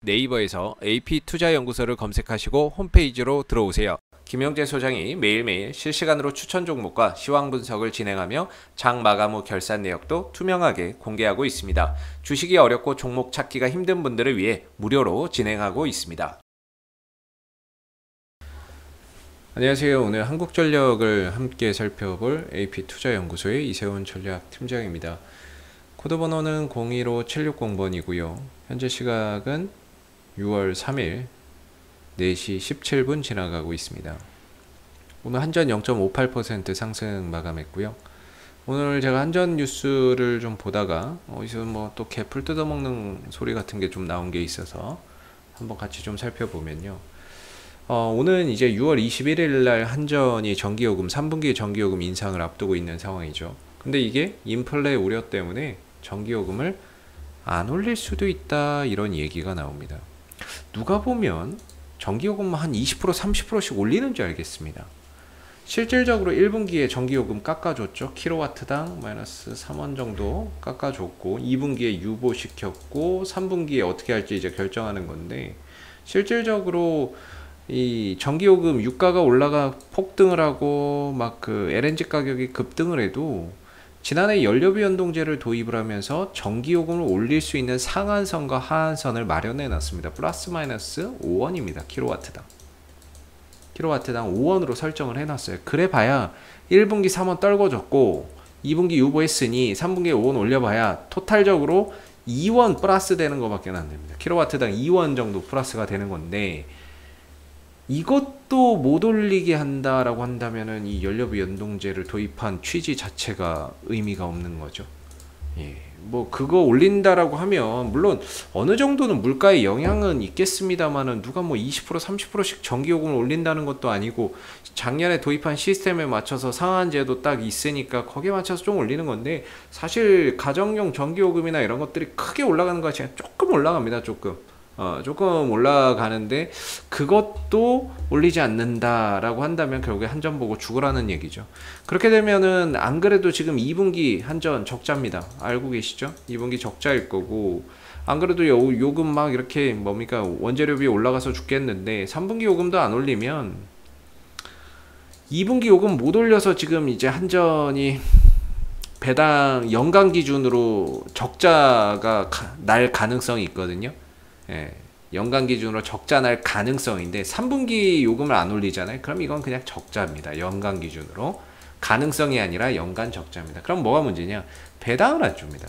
네이버에서 AP투자연구소를 검색하시고 홈페이지로 들어오세요. 김영재 소장이 매일매일 실시간으로 추천 종목과 시황 분석을 진행하며 장 마감 후 결산 내역도 투명하게 공개하고 있습니다. 주식이 어렵고 종목 찾기가 힘든 분들을 위해 무료로 진행하고 있습니다. 안녕하세요. 오늘 한국전력을 함께 살펴볼 AP투자연구소의 이세훈 전략팀장입니다. 코드 번호는 025760번이고요. 현재 시각은 6월 3일 4시 17분 지나가고 있습니다. 오늘 한전 0.58% 상승 마감했고요. 오늘 제가 한전 뉴스를 좀 보다가 어디서 또 개풀 뜯어먹는 소리 같은 게 좀 나온 게 있어서 한번 같이 좀 살펴보면요. 오늘 이제 6월 21일 날 한전이 전기요금 3분기 전기요금 인상을 앞두고 있는 상황이죠. 근데 이게 인플레 우려 때문에 전기요금을 안 올릴 수도 있다, 이런 얘기가 나옵니다. 누가 보면 전기요금만 한 20% 30%씩 올리는 줄 알겠습니다. 실질적으로 1분기에 전기요금 깎아줬죠. 킬로와트당 마이너스 3원 정도 깎아줬고, 2분기에 유보시켰고, 3분기에 어떻게 할지 이제 결정하는 건데, 실질적으로 이 전기요금 유가가 올라가 폭등을 하고 막 그 LNG 가격이 급등을 해도 지난해 연료비 연동제를 도입을 하면서 전기요금을 올릴 수 있는 상한선과 하한선을 마련해 놨습니다. 플러스 마이너스 5원입니다. 킬로와트당 5원으로 설정을 해놨어요. 그래 봐야 1분기 3원 떨궈줬고 2분기 유보했으니 3분기에 5원 올려봐야 토탈적으로 2원 플러스 되는 것밖에 안 됩니다. 킬로와트당 2원 정도 플러스가 되는 건데, 이것도 못 올리게 한다라고 한다면은 이 연료비 연동제를 도입한 취지 자체가 의미가 없는 거죠. 예, 그거 올린다라고 하면 물론 어느 정도는 물가에 영향은 있겠습니다만은 누가 20% 30%씩 전기요금을 올린다는 것도 아니고, 작년에 도입한 시스템에 맞춰서 상한제도 딱 있으니까 거기에 맞춰서 좀 올리는 건데, 사실 가정용 전기요금이나 이런 것들이 크게 올라가는 것이 아니라 조금 올라갑니다. 조금 올라가는데 그것도 올리지 않는다라고 한다면 결국에 한전 보고 죽으라는 얘기죠. 그렇게 되면은 안 그래도 지금 2분기 한전 적자입니다. 알고 계시죠? 2분기 적자일 거고, 안 그래도 요금 막 이렇게 원재료비 올라가서 죽겠는데 3분기 요금도 안 올리면 2분기 요금 못 올려서 지금 이제 한전이 배당 연간 기준으로 적자가 날 가능성이 있거든요. 예, 연간 기준으로 적자 날 가능성인데 3분기 요금을 안 올리잖아요. 그럼 이건 그냥 적자입니다. 연간 기준으로. 가능성이 아니라 연간 적자입니다. 그럼 뭐가 문제냐? 배당을 안 줍니다.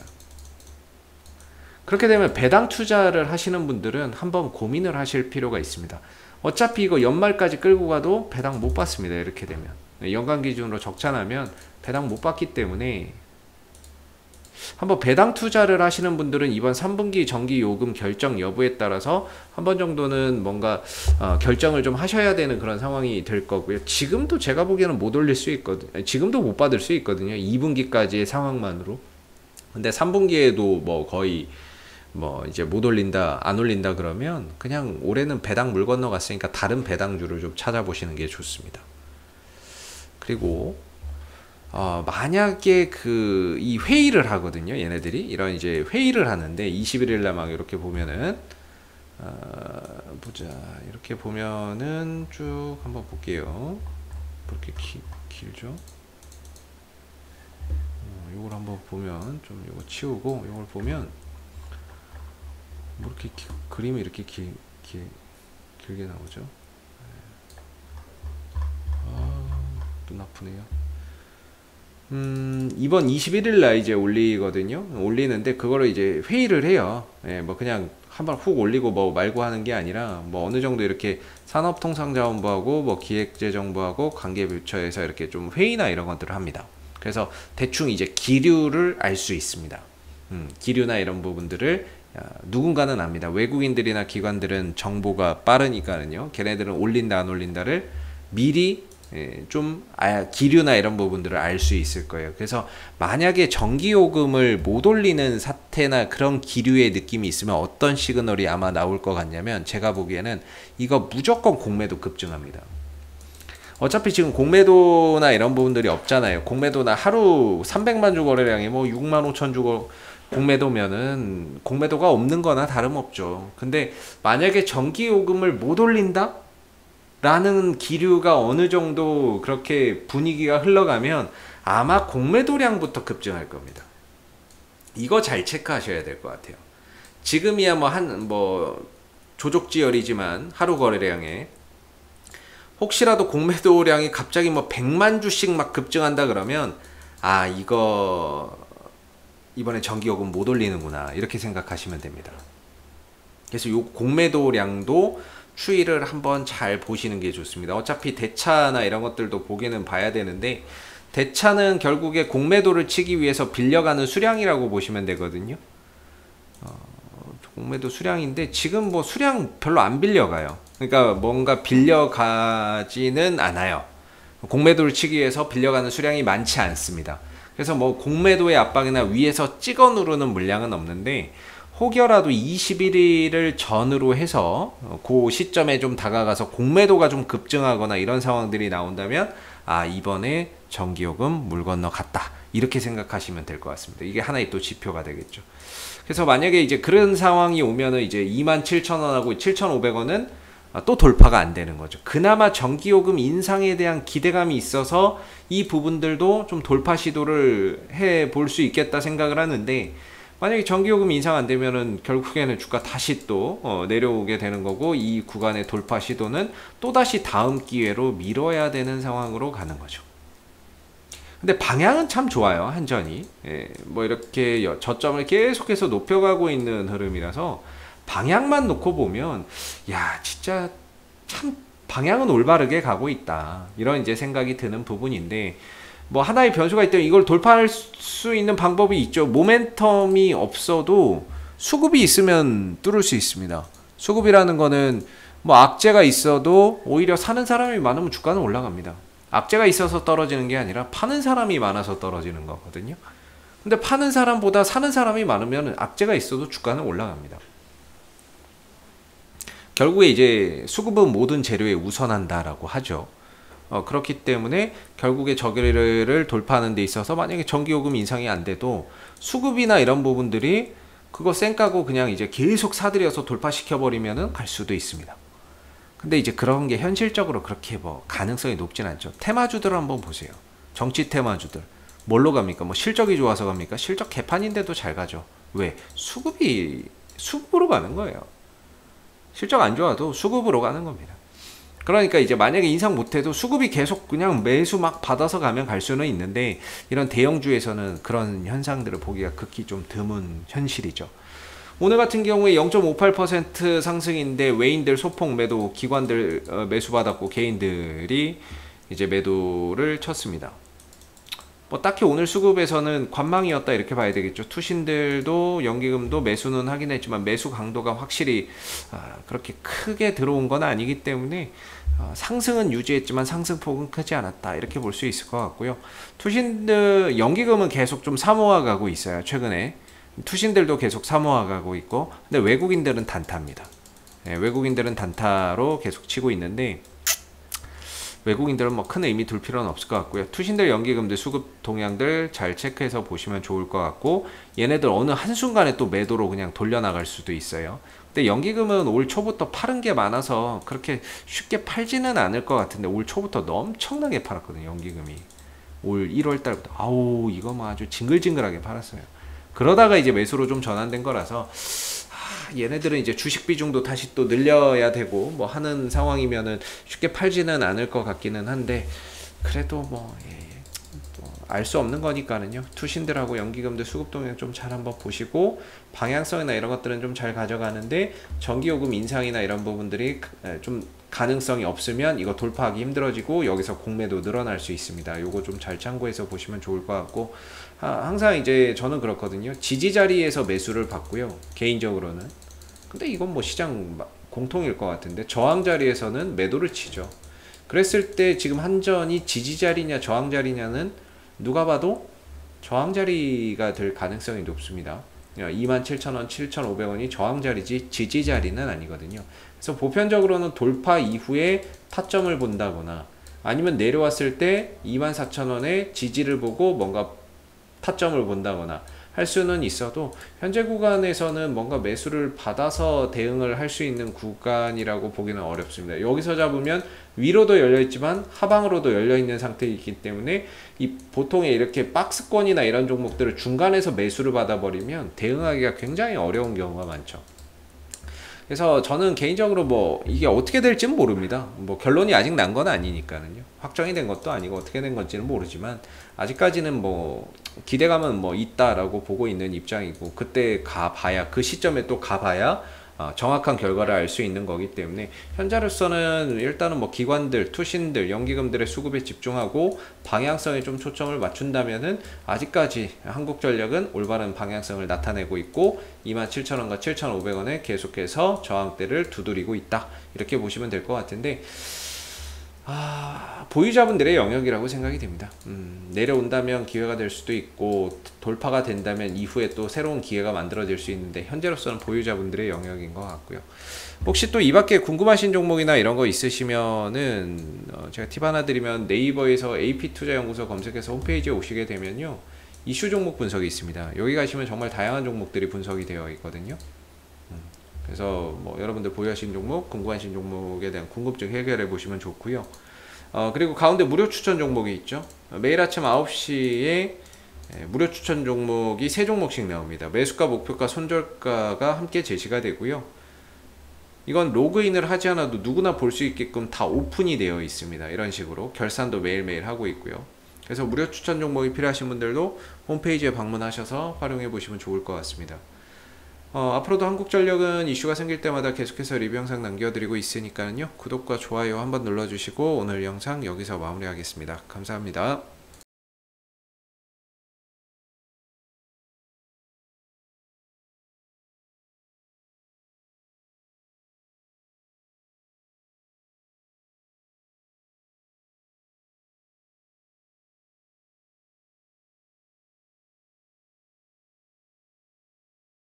그렇게 되면 배당 투자를 하시는 분들은 한번 고민을 하실 필요가 있습니다. 어차피 이거 연말까지 끌고 가도 배당 못 받습니다. 이렇게 되면 연간 기준으로 적자 나면 배당 못 받기 때문에 한번 배당 투자를 하시는 분들은 이번 3분기 전기 요금 결정 여부에 따라서 한 번 정도는 뭔가 결정을 좀 하셔야 되는 그런 상황이 될 거고요. 지금도 제가 보기에는 못 올릴 수 있거든요. 지금도 못 받을 수 있거든요. 2분기까지의 상황만으로. 근데 3분기에도 거의 이제 못 올린다, 안 올린다 그러면 그냥 올해는 배당 물 건너 갔으니까 다른 배당주를 좀 찾아보시는 게 좋습니다. 그리고 만약에 이 회의를 하거든요. 얘네들이 이런 이제 회의를 하는데 21일 날 막 이렇게 보면은 보자. 이렇게 보면은 쭉 한번 볼게요. 그렇게 길죠? 요걸 한번 보면 좀 요거 치우고 요걸 보면 이렇게 그림이 이렇게 길게 나오죠. 눈 아프네요. 이번 21일 날 이제 올리거든요. 올리는데 그거를 이제 회의를 해요. 예, 그냥 한번 훅 올리고 말고 하는 게 아니라 어느 정도 이렇게 산업통상자원부하고 기획재정부하고 관계부처에서 이렇게 좀 회의나 이런 것들을 합니다. 그래서 대충 이제 기류를 알 수 있습니다. 기류나 이런 부분들을 누군가는 압니다. 외국인들이나 기관들은 정보가 빠르니까는요. 걔네들은 올린다 안 올린다를 미리 기류나 이런 부분들을 알 수 있을 거예요. 그래서 만약에 전기요금을 못 올리는 사태나 그런 기류의 느낌이 있으면 어떤 시그널이 아마 나올 것 같냐면, 제가 보기에는 이거 무조건 공매도 급증합니다. 어차피 지금 공매도나 이런 부분들이 없잖아요. 공매도나 하루 300만 주 거래량이 6만 5천 주 공매도면은 공매도가 없는 거나 다름없죠. 근데 만약에 전기요금을 못 올린다? 라는 기류가 어느 정도 그렇게 분위기가 흘러가면 아마 공매도량부터 급증할 겁니다. 이거 잘 체크하셔야 될 것 같아요. 지금이야 뭐 조족지열이지만 하루 거래량에 혹시라도 공매도량이 갑자기 뭐 100만 주씩 막 급증한다 그러면 아 이거 이번에 전기요금 못 올리는구나 이렇게 생각하시면 됩니다. 그래서 요 공매도량도 추이를 한번 잘 보시는 게 좋습니다. 어차피 대차나 이런 것들도 보기는 봐야 되는데 대차는 결국에 공매도를 치기 위해서 빌려가는 수량이라고 보시면 되거든요. 공매도 수량인데 지금 뭐 수량 별로 안 빌려가요. 그러니까 뭔가 빌려가지는 않아요. 공매도를 치기 위해서 빌려가는 수량이 많지 않습니다. 그래서 뭐 공매도의 압박이나 위에서 찍어 누르는 물량은 없는데 혹여라도 21일을 전후로 해서 그 시점에 좀 다가가서 공매도가 좀 급증하거나 이런 상황들이 나온다면 아 이번에 전기요금 물 건너 갔다 이렇게 생각하시면 될 것 같습니다. 이게 하나의 또 지표가 되겠죠. 그래서 만약에 이제 그런 상황이 오면은 이제 27,000원하고 7,500원은 또 돌파가 안 되는 거죠. 그나마 전기요금 인상에 대한 기대감이 있어서 이 부분들도 좀 돌파 시도를 해 볼 수 있겠다 생각을 하는데 만약에 전기요금 인상 안 되면은 결국에는 주가 다시 또 내려오게 되는 거고 이 구간의 돌파 시도는 또다시 다음 기회로 미뤄야 되는 상황으로 가는 거죠. 근데 방향은 참 좋아요. 한전이 뭐 이렇게 저점을 계속해서 높여가고 있는 흐름이라서 방향만 놓고 보면 야 진짜 참 방향은 올바르게 가고 있다 이런 이제 생각이 드는 부분인데 뭐 하나의 변수가 있다면 이걸 돌파할 수 있는 방법이 있죠. 모멘텀이 없어도 수급이 있으면 뚫을 수 있습니다. 수급이라는 거는 뭐 악재가 있어도 오히려 사는 사람이 많으면 주가는 올라갑니다. 악재가 있어서 떨어지는 게 아니라 파는 사람이 많아서 떨어지는 거거든요. 근데 파는 사람보다 사는 사람이 많으면 악재가 있어도 주가는 올라갑니다. 결국에 이제 수급은 모든 재료에 우선한다라고 하죠. 그렇기 때문에 결국에 저기를 돌파하는 데 있어서 만약에 전기요금 인상이 안 돼도 수급이나 이런 부분들이 그거 쌩까고 그냥 이제 계속 사들여서 돌파시켜 버리면은 갈 수도 있습니다. 근데 이제 그런 게 현실적으로 그렇게 뭐 가능성이 높진 않죠. 테마주들 한번 보세요. 정치 테마주들 뭘로 갑니까? 뭐 실적이 좋아서 갑니까? 실적 개판인데도 잘 가죠. 왜? 수급으로 가는 거예요. 실적 안 좋아도 수급으로 가는 겁니다. 그러니까 이제 만약에 인상 못해도 수급이 계속 그냥 매수 막 받아서 가면 갈 수는 있는데 이런 대형주에서는 그런 현상들을 보기가 극히 좀 드문 현실이죠. 오늘 같은 경우에 0.58% 상승인데 외인들 소폭 매도, 기관들 매수 받았고 개인들이 이제 매도를 쳤습니다. 뭐 딱히 오늘 수급에서는 관망이었다 이렇게 봐야 되겠죠. 투신들도 연기금도 매수는 하긴 했지만 매수 강도가 확실히 그렇게 크게 들어온 건 아니기 때문에 상승은 유지했지만 상승폭은 크지 않았다 이렇게 볼 수 있을 것 같고요. 투신들 연기금은 계속 좀 사모아 가고 있어요. 최근에 투신들도 계속 사모아 가고 있고 근데 외국인들은 단타입니다. 외국인들은 단타로 계속 치고 있는데 외국인들은 뭐 큰 의미 둘 필요는 없을 것 같고요. 투신들 연기금들 수급 동향들 잘 체크해서 보시면 좋을 것 같고 얘네들 어느 한순간에 또 매도로 그냥 돌려나갈 수도 있어요. 근데 연기금은 올 초부터 파른 게 많아서 그렇게 쉽게 팔지는 않을 것 같은데 올 초부터 엄청나게 팔았거든요. 연기금이 올 1월 달부터 아우 이거 뭐 아주 징글징글하게 팔았어요. 그러다가 이제 매수로 좀 전환된 거라서 얘네들은 이제 주식 비중도 다시 또 늘려야 되고 뭐 하는 상황이면은 쉽게 팔지는 않을 것 같기는 한데 그래도 뭐 알 수 없는 거니까는요. 투신들하고 연기금들 수급 동향 좀 잘 한번 보시고 방향성이나 이런 것들은 좀 잘 가져가는데 전기요금 인상이나 이런 부분들이 좀 가능성이 없으면 이거 돌파하기 힘들어지고 여기서 공매도 늘어날 수 있습니다. 요거 좀 잘 참고해서 보시면 좋을 것 같고 항상 이제 저는 그렇거든요. 지지 자리에서 매수를 받고요. 개인적으로는. 근데 이건 뭐 시장 공통일 것 같은데 저항 자리에서는 매도를 치죠. 그랬을 때 지금 한전이 지지 자리냐 저항 자리냐는 누가 봐도 저항 자리가 될 가능성이 높습니다. 27,000원, 7,500원이 저항 자리지 지지 자리는 아니거든요. 그래서 보편적으로는 돌파 이후에 타점을 본다거나 아니면 내려왔을 때 24,000원에 지지를 보고 뭔가 타점을 본다거나 할 수는 있어도 현재 구간에서는 뭔가 매수를 받아서 대응을 할 수 있는 구간이라고 보기는 어렵습니다. 여기서 잡으면 위로도 열려 있지만 하방으로도 열려 있는 상태이기 때문에 이 보통의 이렇게 박스권이나 이런 종목들을 중간에서 매수를 받아버리면 대응하기가 굉장히 어려운 경우가 많죠. 그래서 저는 개인적으로 뭐 이게 어떻게 될지는 모릅니다. 뭐 결론이 아직 난 건 아니니까는요. 확정이 된 것도 아니고 어떻게 된 건지는 모르지만 아직까지는 뭐 기대감은 뭐 있다라고 보고 있는 입장이고, 그때 가봐야, 그 시점에 또 가봐야 정확한 결과를 알 수 있는 거기 때문에 현재로서는 일단은 뭐 기관들, 투신들, 연기금들의 수급에 집중하고 방향성에 좀 초점을 맞춘다면은 아직까지 한국전력은 올바른 방향성을 나타내고 있고 27,000원과 7,500원에 계속해서 저항대를 두드리고 있다, 이렇게 보시면 될 것 같은데, 보유자분들의 영역이라고 생각이 됩니다. 내려온다면 기회가 될 수도 있고 돌파가 된다면 이후에 또 새로운 기회가 만들어질 수 있는데 현재로서는 보유자분들의 영역인 것 같고요. 혹시 또 이 밖에 궁금하신 종목이나 이런 거 있으시면은 제가 팁 하나 드리면, 네이버에서 AP투자연구소 검색해서 홈페이지에 오시게 되면요, 이슈 종목 분석이 있습니다. 여기 가시면 정말 다양한 종목들이 분석이 되어 있거든요. 그래서 뭐 여러분들 보유하신 종목, 궁금하신 종목에 대한 궁금증 해결해 보시면 좋고요. 그리고 가운데 무료 추천 종목이 있죠. 매일 아침 9시에 무료 추천 종목이 3종목씩 나옵니다. 매수가, 목표가, 손절가가 함께 제시가 되고요. 이건 로그인을 하지 않아도 누구나 볼 수 있게끔 다 오픈이 되어 있습니다. 이런 식으로 결산도 매일매일 하고 있고요. 그래서 무료 추천 종목이 필요하신 분들도 홈페이지에 방문하셔서 활용해 보시면 좋을 것 같습니다. 앞으로도 한국전력은 이슈가 생길 때마다 계속해서 리뷰 영상 남겨드리고 있으니까요. 구독과 좋아요 한번 눌러주시고 오늘 영상 여기서 마무리하겠습니다. 감사합니다.